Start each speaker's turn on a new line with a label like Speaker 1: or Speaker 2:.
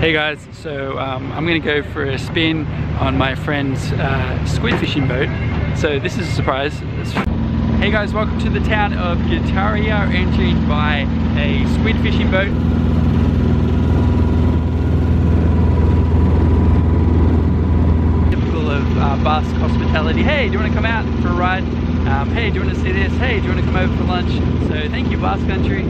Speaker 1: Hey guys, so I'm gonna go for a spin on my friend's squid fishing boat. So this is a surprise. Hey guys, welcome to the town of Guitaria, entering by a squid fishing boat. Typical of Basque hospitality. Hey, do you want to come out for a ride? Hey, do you want to see this? Hey, do you want to come over for lunch? So thank you, Basque country.